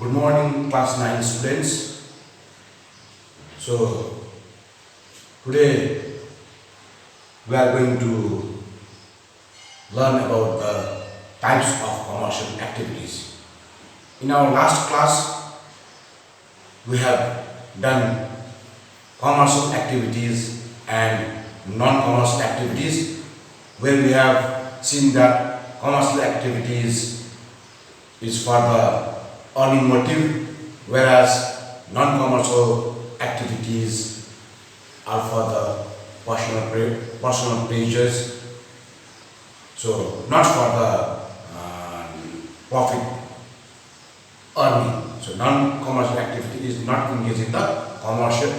Good morning, class 9 students. So, today we are going to learn about the types of commercial activities. In our last class, we have done commercial activities and non-commercial activities, where we have seen that commercial activities is for the earning motive, whereas non-commercial activities are for the personal pleasures. So not for the profit earning. So non-commercial activity is not engaged in the commercial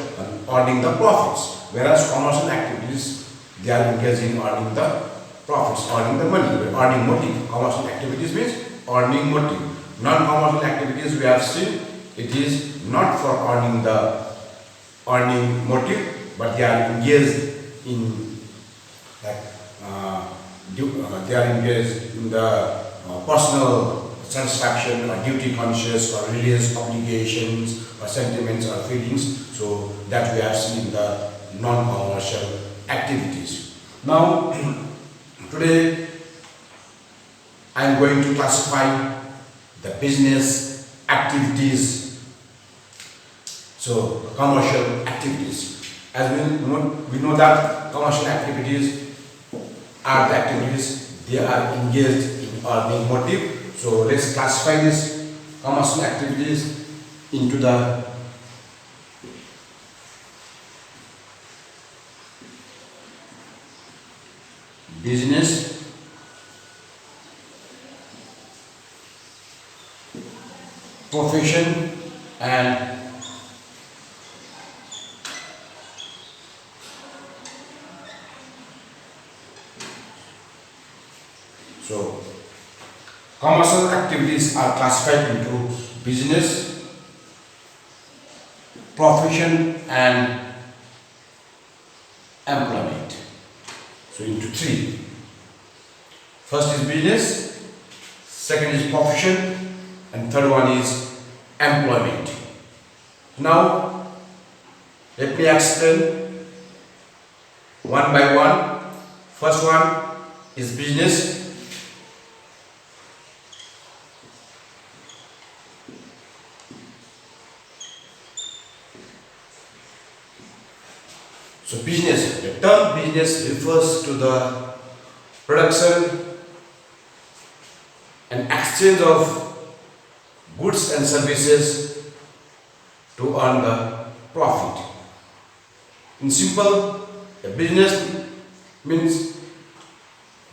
earning the profits, whereas commercial activities they are engaged in earning the profits, earning the money, earning motive. Commercial activities means earning motive. Non-commercial activities we have seen it is not for earning the earning motive, but they are engaged in they are engaged in the personal satisfaction or duty conscious or religious obligations or sentiments or feelings. So that we have seen in the non-commercial activities. Now today I am going to classify the business activities. So commercial activities. As we know that commercial activities are the activities they are engaged in earning motive. So let's classify these commercial activities into the business, profession, and so commercial activities are classified into business, profession, and employment. So into three. First is business, second is profession, and third one is employment. Now let me explain one by one. First one is business. So business, the term business refers to the production and exchange of goods and services to earn the profit. In simple, a business means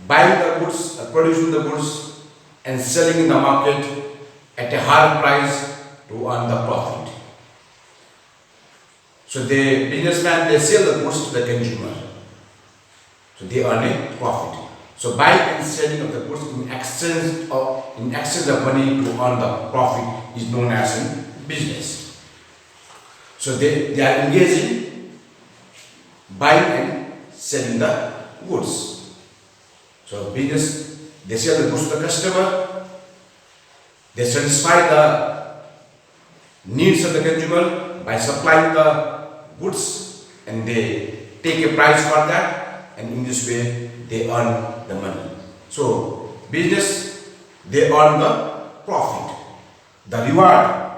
buying the goods, producing the goods and selling in the market at a higher price to earn the profit. So the businessman, they sell the goods to the consumer. So they earn a profit. So buying and selling of the goods in exchange of money to earn the profit is known as a business. So they are engaging buying and selling the goods. So business, they sell the goods to the customer, they satisfy the needs of the consumer by supplying the goods and they take a price for that, and in this way they earn the money. So business, they earn the profit, the reward.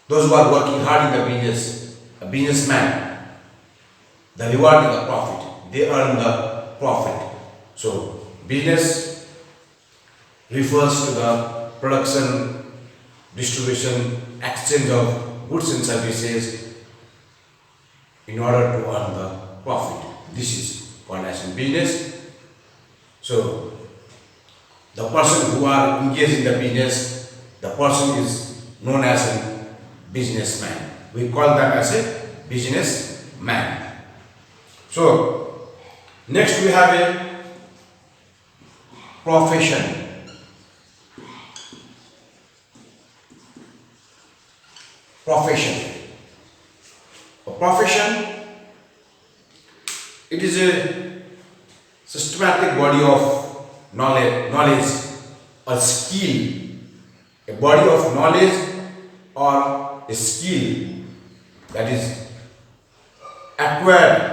Those who are working hard in the business, a businessman, the reward is the profit. They earn the profit. So business refers to the production, distribution, exchange of goods and services in order to earn the profit. This is called as business. So the person who are engaged in the business, the person is known as a businessman. We call that as a businessman. So next we have a profession. Profession. A profession, it is a systematic body of knowledge or skill a body of knowledge or a skill that is acquired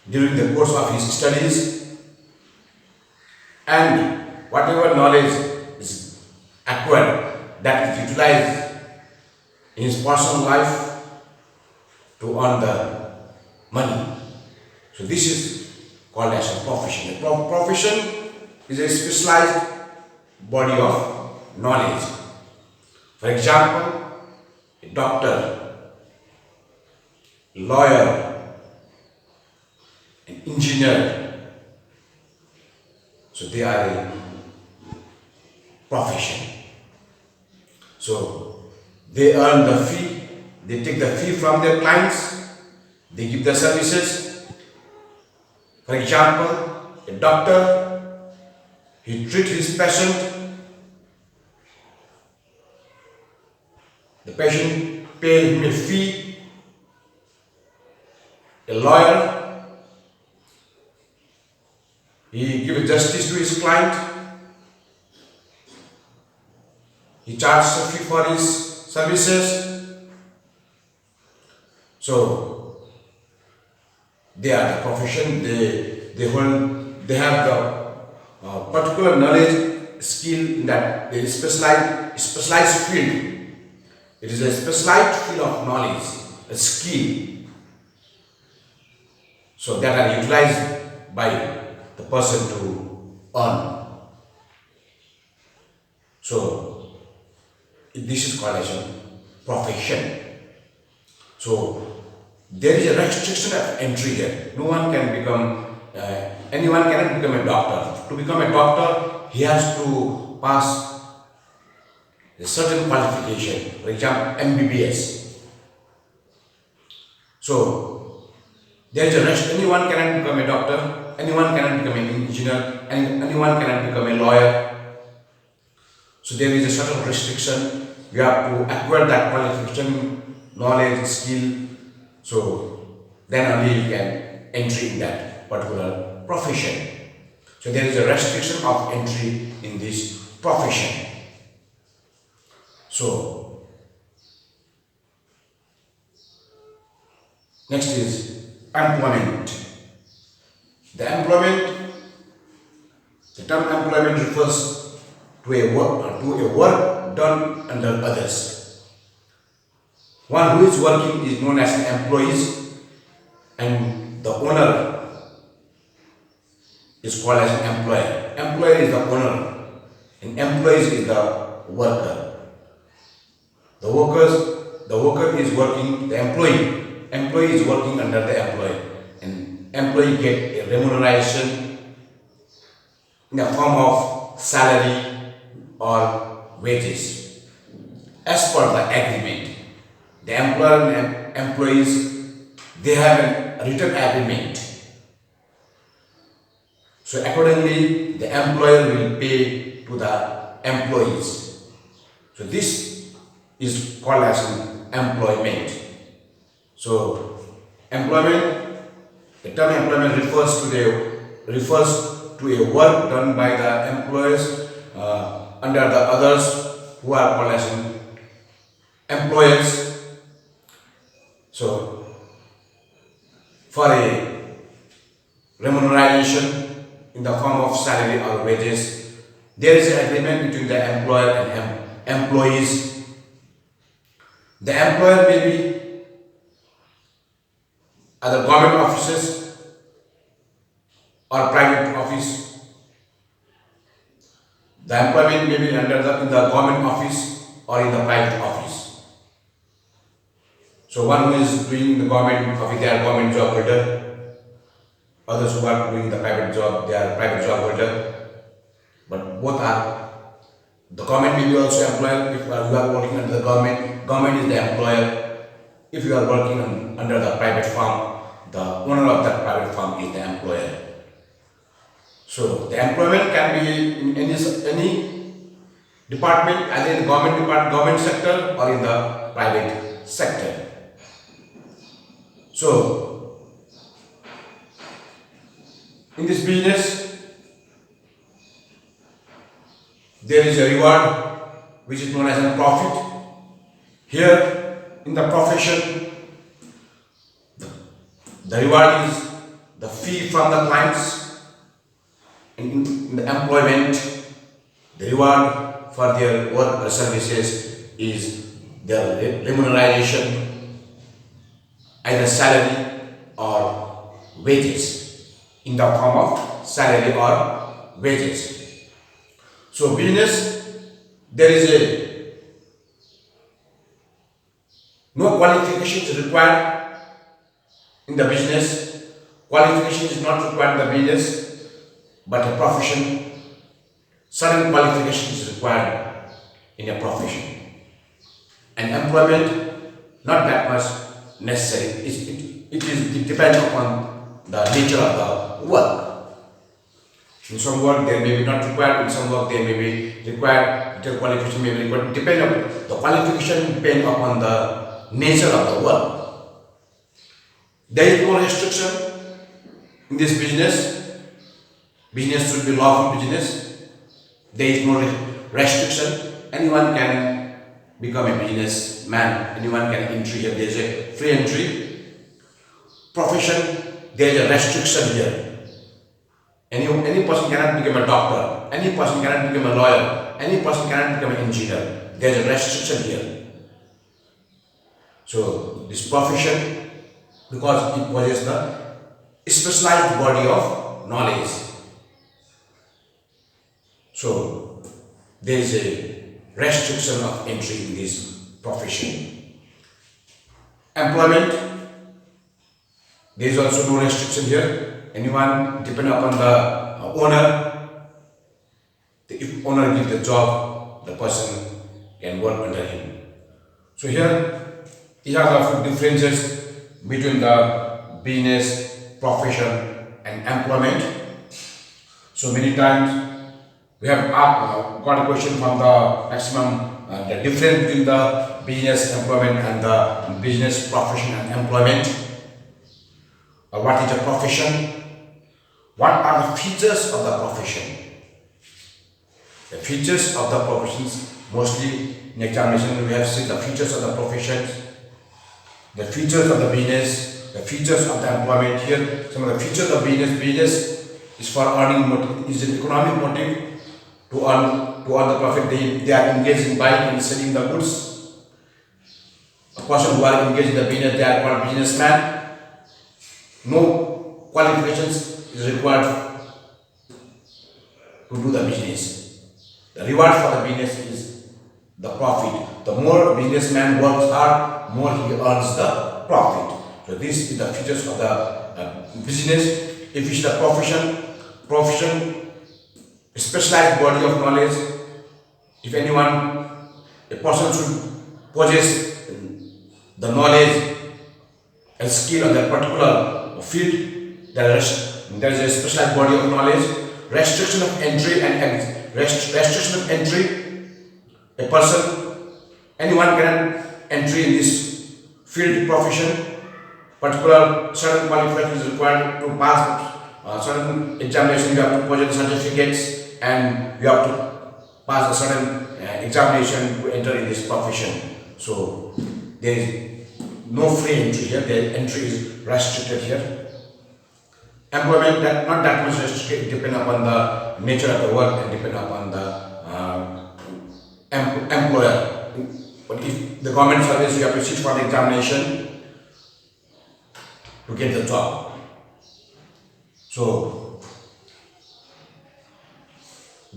during the course of his studies, and whatever knowledge is acquired that is utilized in his personal life to earn the money. So this is called as a profession. A profession is a specialized body of knowledge. For example, a doctor, a lawyer, an engineer. So they are a profession. So they earn the fee, they take the fee from their clients, they give the services. For example, a doctor, he treats his patient, the patient pays him a fee. A lawyer, he gives justice to his client, he charges a fee for his services. So they are the profession, they have the particular knowledge, skill in that they specialized field. It is a specialized field of knowledge, a skill, so that are utilized by the person to earn. So this is called as a profession. So there is a restriction of entry here. No one can become, anyone cannot become a doctor. To become a doctor, he has to pass a certain qualification, for example, MBBS. So there is a rest. Anyone cannot become a doctor, anyone cannot become an engineer, and anyone cannot become a lawyer. So there is a certain restriction. You have to acquire that qualification, knowledge, skill. So then only you can enter in that particular profession. So there is a restriction of entry in this profession. So next is employment. The term employment refers to a work done under others. One who is working is known as an employee, and the owner is called as an employer. Employer is the owner, and employees is the worker. The worker is working, the employee is working under the employee, and employee get a remuneration in the form of salary or wages. As per the agreement, the employer and employees, they have a written agreement. So accordingly, the employer will pay to the employees. So this is called as an employment. So employment, the term employment refers to a work done by the employers under the others who are called as employers. So for a remuneration in the form of salary or wages, there is an agreement between the employer and employees. The employer may be other government offices or private office. The employment may be in the government office or in the private office. So one who is doing the government office, they are government job holder. Others who are doing the private job, they are private job holder. But both are, the government may be also employer. If you are working under the government is the employer. If you are working under the private firm, the owner of that private firm is the employer. So the employment can be in any department, either in the government sector or in the private sector. So in this business, there is a reward which is known as a profit. Here in the profession, the reward is the fee from the clients. In the employment, the reward for their work or services is their remuneration, either salary or wages, in the form of salary or wages. So business, there is no qualifications required in the business. Qualification is not required in the business, but a profession, certain qualification is required in a profession. And employment, not that much necessary. It depends upon the nature of the work. In some work there may be not required, in some work there may be required, the qualification may be required. The qualification depends upon the nature of the work. There is no restriction in this business. Business should be lawful business. There is no restriction. Anyone can become a businessman. Anyone can enter here. There is a free entry. Profession, there is a restriction here. Any person cannot become a doctor. Any person cannot become a lawyer. Any person cannot become an engineer. There is a restriction here. So this profession, because it possesses the specialized body of knowledge. So there is a restriction of entry in this profession. Employment, there is also no restriction here. Anyone, depending upon the owner, if owner gives the job, the person can work under him. So here, these are the differences between the business, profession and employment. So many times we have got a question from the maximum, the difference between the business employment and the business profession and employment. What is a profession? What are the features of the profession? The features of the professions, mostly in examination we have seen the features of the professions, the features of the business, the features of the employment. Here, some of the features of business. Business is for earning motive, is an economic motive. To earn the profit, they are engaged in buying and selling the goods. A person who are engaged in the business, they are called businessman. No qualifications is required to do the business. The reward for the business is the profit. The more businessman works hard, more he earns the profit. So this is the features of the business. If it's the profession, specialized body of knowledge. If anyone, a person should possess the knowledge and skill of that particular field, there is a specialized body of knowledge. Restriction of entry and restriction of entry. A person, anyone can entry in this field profession. Particular certain qualification is required to pass certain examination. You have to possess certificates and you have to pass a certain examination to enter in this profession. So there is no free entry here. The entry is restricted here. Employment, not that much restricted, depend upon the nature of the work and depend upon the employer. But if the government service, you have to sit for the examination to get the job. So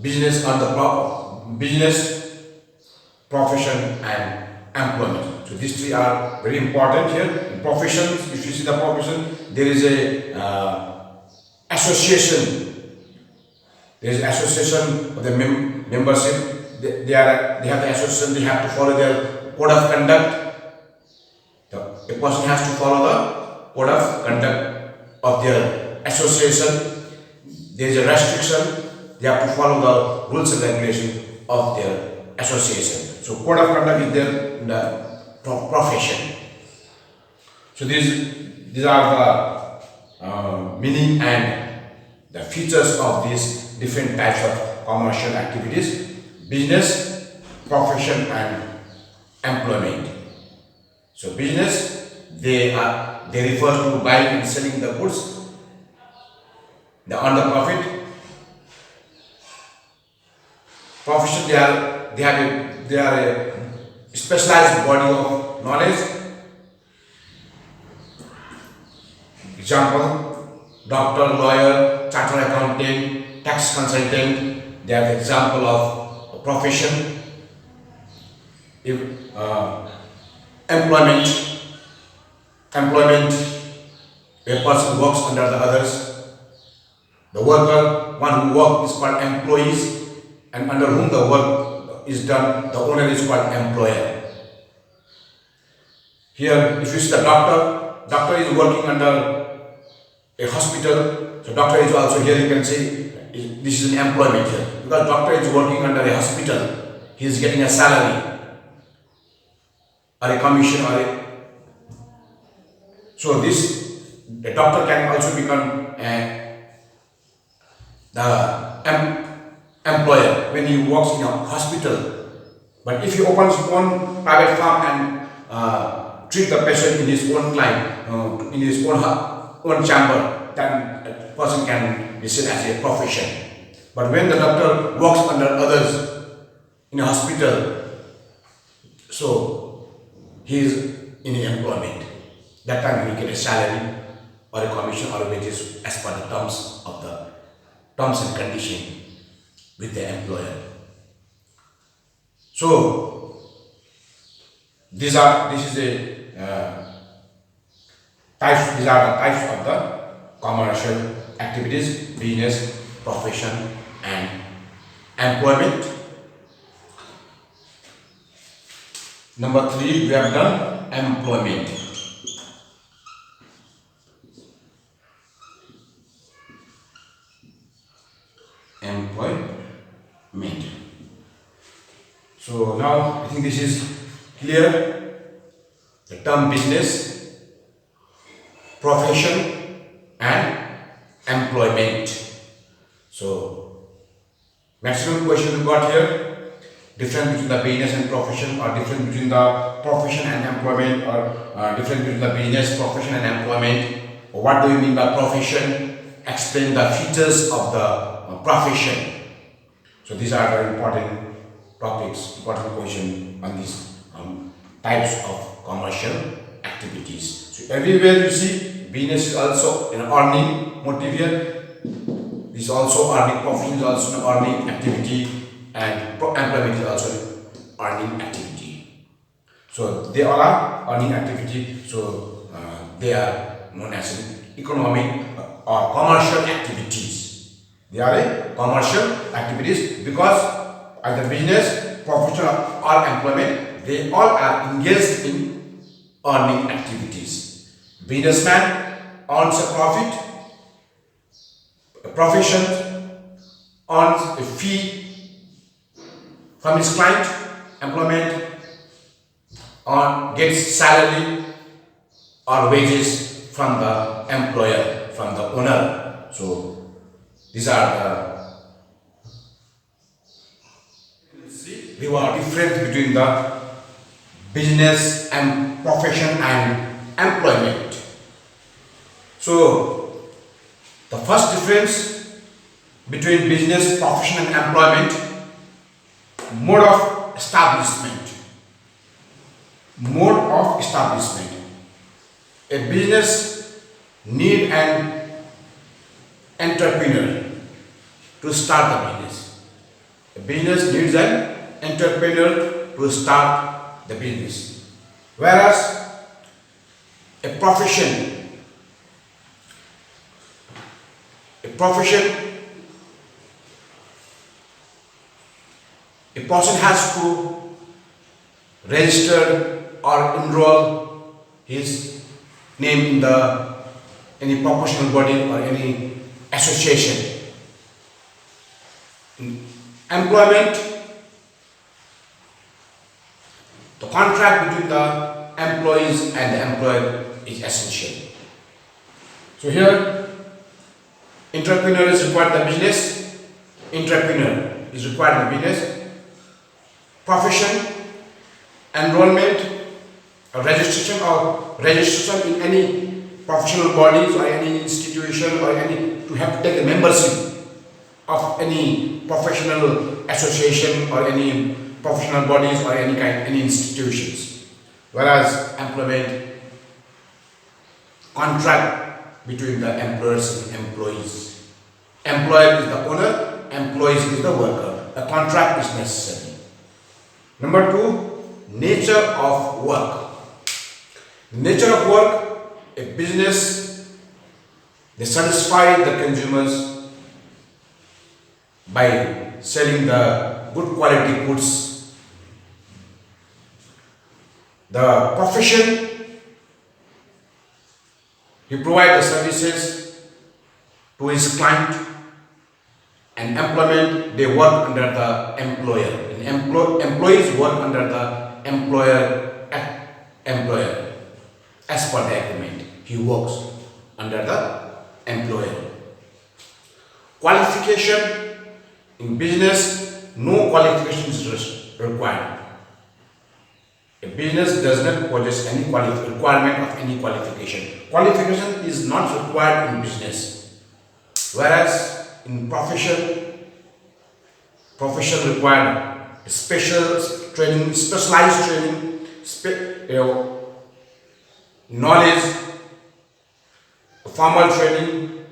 business, profession and employment. So these three are very important here. In professions, if you see the profession, there is a association. There is association of the membership. They have the association. They have to follow their code of conduct. The person has to follow the code of conduct of their association. There is a restriction. They have to follow the rules and regulations of their association. So code of conduct is there in the profession. So these are the meaning and the features of these different types of commercial activities: business, profession and employment. So business, they refer to buying and selling the goods. They earn the profit. Profession, they are a specialized body of knowledge. Example: doctor, lawyer, chartered accountant, tax consultant. They are the example of a profession. If employment, a person works under the others. The worker, one who works is called employees, and under whom the work is done, the owner is called employer. Here, if you see the doctor is working under a hospital, so doctor is also here, you can say this is an employment here, because doctor is working under a hospital, he is getting a salary or a commission so the doctor can also become the employer when he works in a hospital. But if he opens his own private farm and treat the patient in his own client, in his own chamber, then a person can be seen as a profession. But when the doctor works under others in a hospital, so he is in employment. That time he will get a salary or a commission or a wages as per the terms and condition with the employer. So these are the types of the commercial activities: business, profession, and employment. Number 3, we have done employment. So now I think this is clear. The term business, profession, and employment. So maximum question we got here: difference between the business and profession, or difference between the profession and employment, or difference between the business, profession, and employment. Or what do you mean by profession? Explain the features of the profession. So these are very important topics, important question on these types of commercial activities. So everywhere you see business is also an earning motive here. This is also earning, profession is also an earning activity, and employment is also an earning activity. So they all are earning activity. So they are known as economic or commercial activities. They are a commercial activities because either business, profession, or employment, they all are engaged in earning activities. Businessman earns a profit, a profession earns a fee from his client, employment gets salary or wages from the employer, from the owner. So these are the reward difference between the business and profession and employment. So the first difference between business, profession, and employment: mode of establishment. Mode of establishment. A business need an entrepreneur to start the business. A business needs an entrepreneur to start the business. Whereas a profession, a person has to register or enroll his name in any professional body or any association. In employment, the contract between the employees and the employer is essential. So here, entrepreneur is required in the business, entrepreneur is required in the business, profession, enrollment, registration in any professional bodies or any institution or any to have to take a membership of any professional association or any professional bodies or any institutions. Whereas employment, contract between the employers and employees. Employer is the owner, employees is the worker. A contract is necessary. Number 2, nature of work. Nature of work, a business, they satisfy the consumers by selling the good quality goods. The profession, he provides the services to his client, and employment, they work under the employer. And employees work under the employer. As per the agreement, he works under the employer. Qualification, in business, no qualifications is required. A business does not possess any requirement of any qualification. Qualification is not required in business, whereas in profession required special training, specialized training, knowledge, formal training.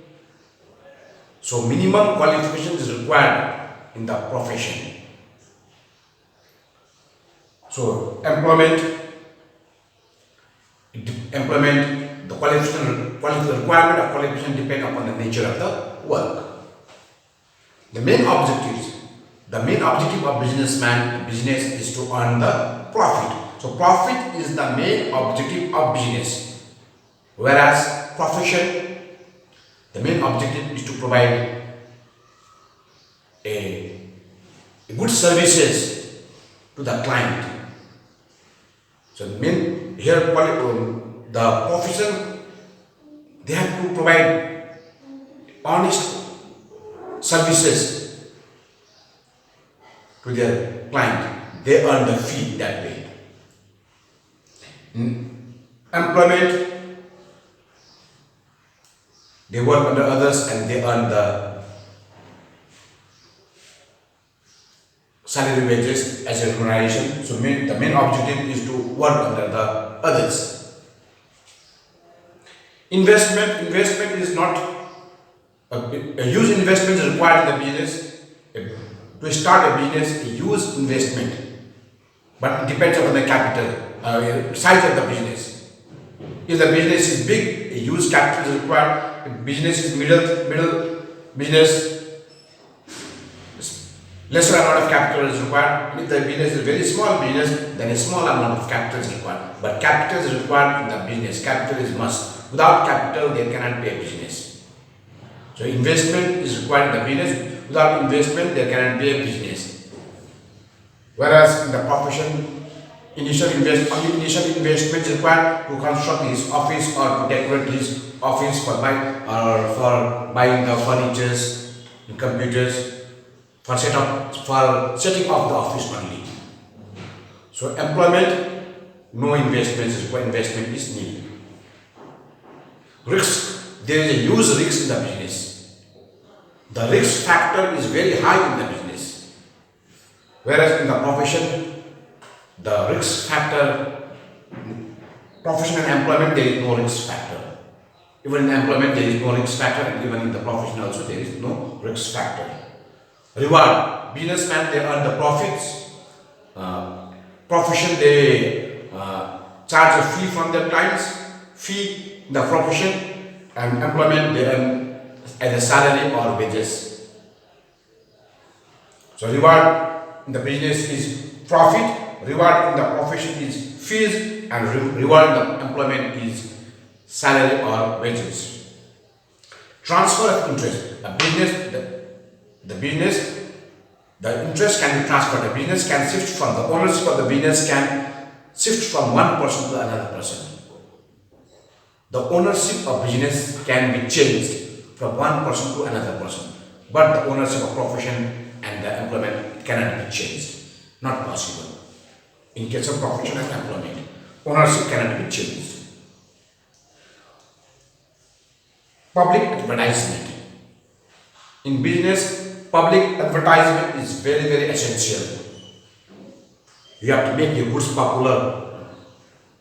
So minimum qualification is required in the profession. So employment, the requirement of qualification depend upon the nature of the work. The main objective of business is to earn the profit. So profit is the main objective of business, whereas profession, the main objective is to provide a good services to the client. So the profession, they have to provide honest services to their client. They earn the fee that way. Employment, they work under others and they earn the salary wages as a remuneration. So the main objective is to work under the others. Investment is not a huge investment is required in the business. To start a business, a huge investment, but it depends upon the capital, size of the business. If the business is big, a huge capital is required. If business is middle business, lesser amount of capital is required. If the business is very small business, then a small amount of capital is required. But capital is required in the business. Capital is must. Without capital, there cannot be a business. So investment is required in the business. Without investment, there cannot be a business. Whereas in the profession, initial investment is required to construct his office or to decorate his office for buying the furnitures, the computers, for setting up the office only. So employment, no investment is required. Investment is needed. Risk, there is a huge risk in the business. The risk factor is very high in the business, whereas in the profession, the risk factor, profession and employment, there is no risk factor. Even in employment, there is no risk factor, and even in the profession also, there is no risk factor. Reward, businessmen, they earn the profits. Profession, they charge a fee from their clients, fee in the profession, and employment, they earn as a salary or wages. So reward in the business is profit, reward in the profession is fees, and reward in the employment is salary or wages. Transfer of interest. The interest can be transferred. The business can shift from the ownership of the business can shift from one person to another person. The ownership of business can be changed from one person to another person, but the ownership of profession and the employment cannot be changed. Not possible. In case of professional employment, ownership cannot be changed. Public advertisement. In business, public advertisement is very, very essential. You have to make your goods popular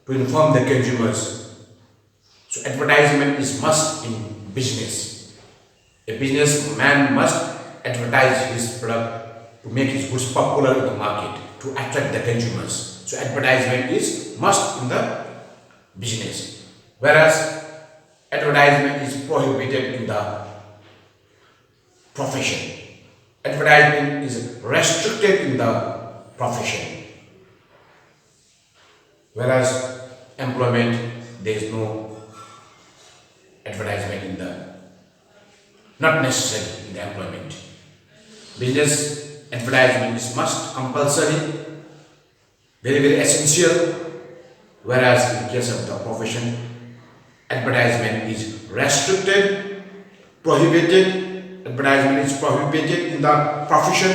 to inform the consumers. So advertisement is must in business. A businessman must advertise his product to make his goods popular in the market, to attract the consumers. So advertisement is must in the business. Whereas advertisement is prohibited in the profession. Advertisement is restricted in the profession. Whereas employment, there is no advertisement in the, not necessary in the employment. Business advertisement is must, compulsory, very, very essential. Whereas in case of the profession, advertisement is restricted, prohibited. Advertisement is prohibited in the profession.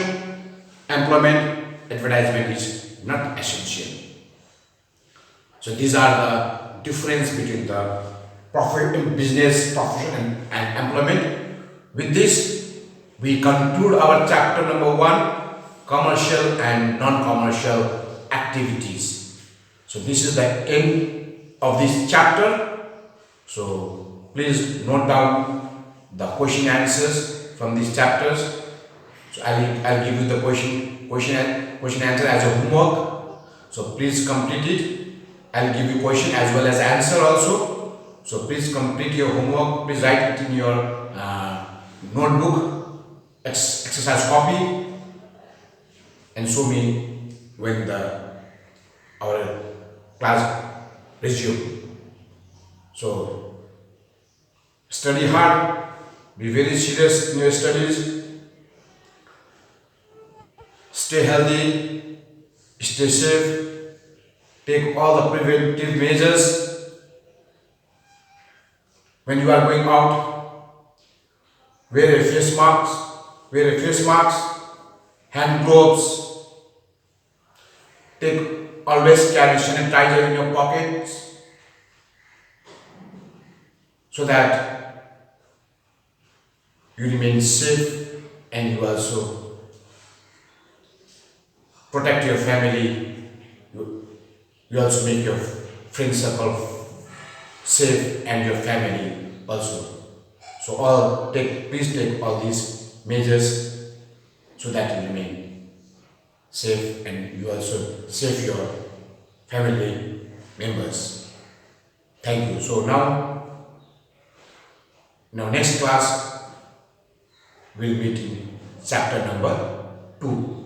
Employment, advertisement is not essential. So these are the difference between the business, profession and employment. With this, we conclude our chapter number 1, commercial and non-commercial activities. So this is the end of this chapter. So please note down the question answers from these chapters. So I'll give you the question answer as a homework. So please complete it. I'll give you question as well as answer also. So please complete your homework. Please write it in your notebook, exercise copy, and show me when our class resume. So study hard, be very serious in your studies, stay healthy, stay safe, take all the preventive measures when you are going out. Wear a face mask, hand gloves, always carry sanitizer in your pockets so that you remain safe and you also protect your family. You also make your friend circle safe and your family also. So please take all these measures so that you remain safe and you also save your family members. Thank you. So now next class we'll meet in chapter number 2.